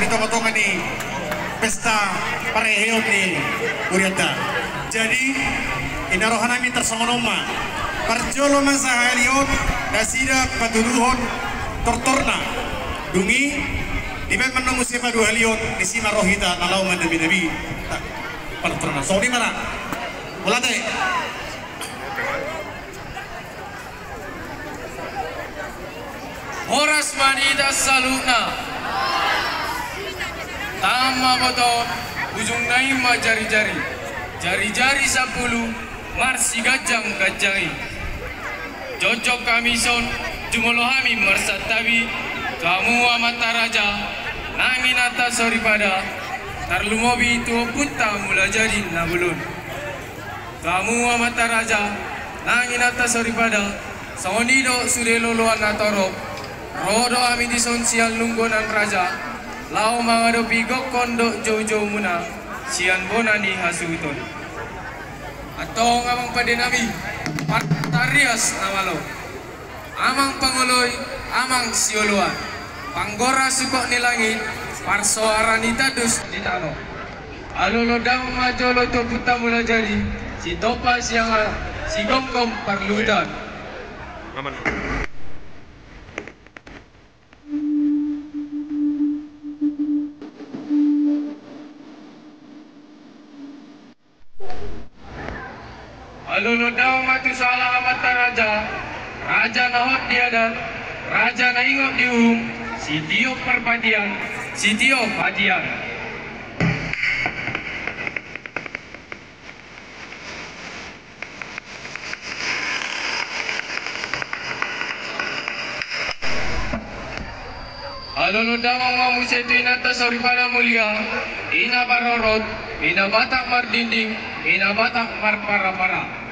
toko-toko ni pesta pareheot ni Uriata. Jadi inarohanami tersongonoma parjolo masa haliot dasida patuduhon tortorna dungi diben menunggu siapa dua haliot di sima rohita nalau mandabi-dabi partorna so di mana mulai Horas manida saluna tama boton ujung naima jari-jari jari-jari 10 marsi gajang gajangi cocok kamison jumolohami marsatabi kamu amata raja nangin atas sorry pada tarlumobi itu punta mula jadi nabulun kamu amata raja nangin atas sorry pada sonido sudelo-loan atoro rodo ami di sonsial nunggonan raja lau mangadopi gokondo jojo muna sian bonani hasuton atau ngamang padenami partarias namalo amang pangoloy amang sioluan panggora sukok ni langit parso arani tadus di tano alolo dang majolo to puta mula jadi si topas yang si gomgom parludan aman. Alolo daw matu salah mata raja raja nahot diadat raja naingok dium si tio perpatian si tio patian alolo daw mamu setu inata sorry pada mulia ina barorot ina batak mardinding ina batak marpara-para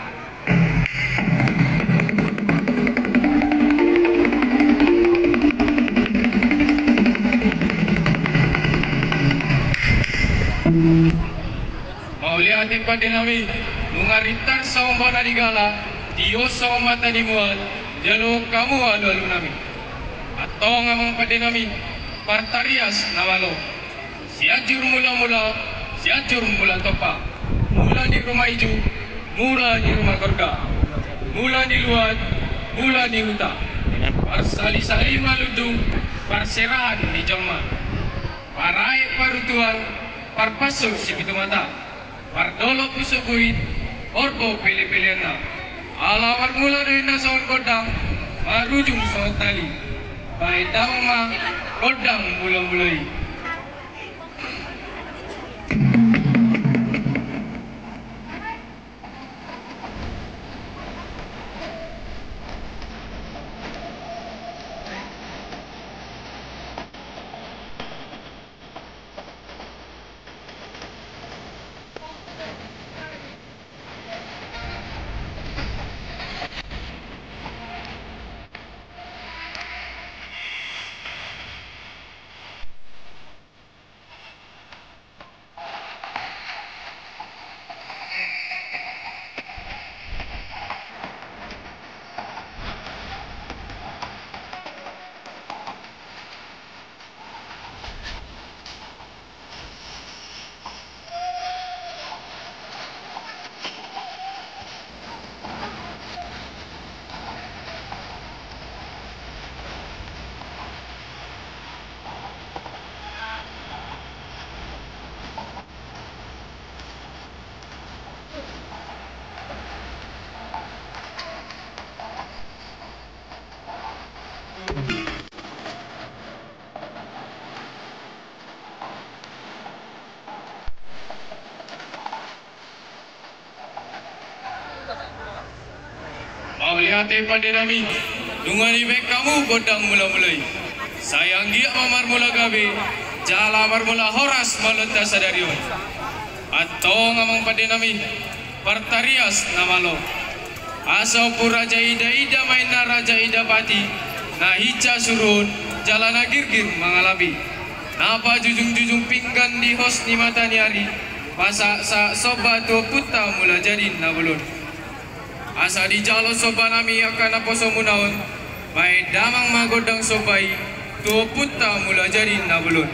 mauliatin pandinami mungaritan sombana digala dio somata dimuat jalo kamu alu nami atau ngamang pandinami partarias nawalo siajur mula-mula siajur mula topa mula di rumah hijau mula di rumah korga mula di luar mula di hutan parsali-sali maludung parserahan di joma parai parutuan parpasuk si pitu mata pardolo pusukuit orbo pilih-pilihan alawar mula dari nasawan kodang marujung sawat tali baik damang kodang mula-mulai Mauliate pandinami dungani bek kamu godang mula-mulai sayang dia mamar mula gabe jala marmula horas malenta sadarion atau ngamang pandinami partarias namalo asau raja ida maina raja ida pati nah hica surun jalan girgir mangalabi napa jujung-jujung pinggan di hos ni mata ni hari pasak sa soba tu puta mula jadi nabulun asa di jalo soba nami akan apa somunaon mai damang magodang sobai tu puta mula jadi nabulun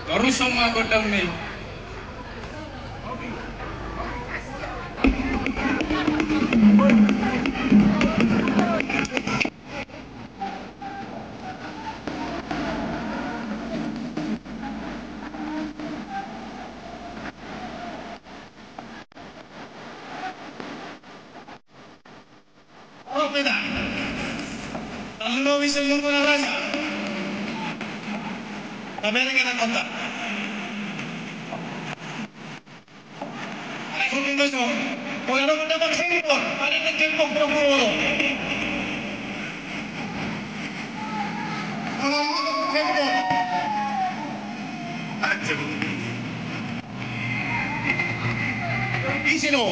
Karusoma godang nih. Oh, beda. Lalu bisa menggunakan raja. Kamera kita kontak. Kung gusto, kung ano mo naman handphone, paano ng handphone pro puro? Ano mo ng handphone? Easy no.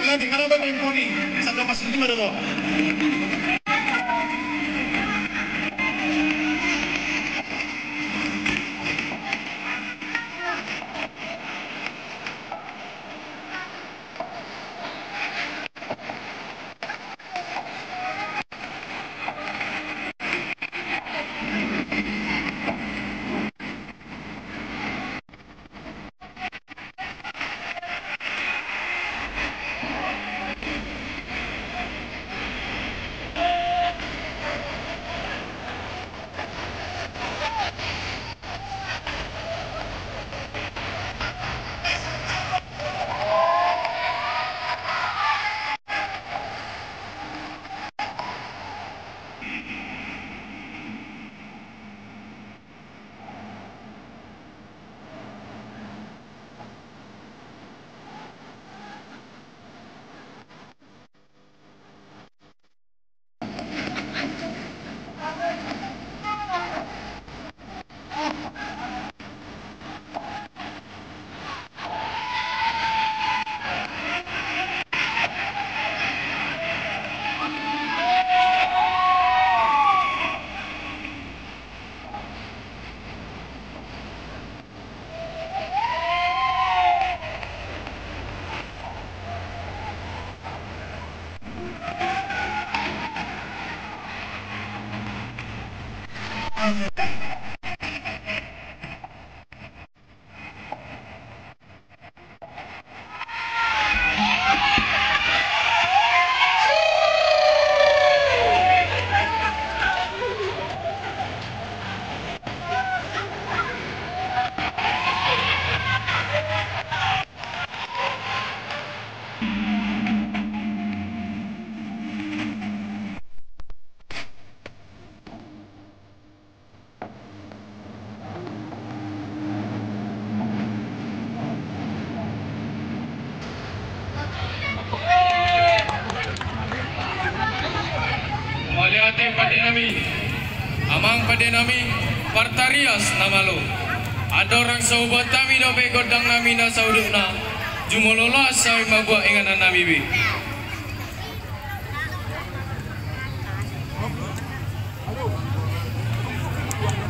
Nanti kenapa tempo nih? Satu pas lima dulu. Maliate padenami, amang padenami, partarias namalo. Ada orang sahabat kami do be godang nami na saudukna, jumolola sa mabua inganan nami bi.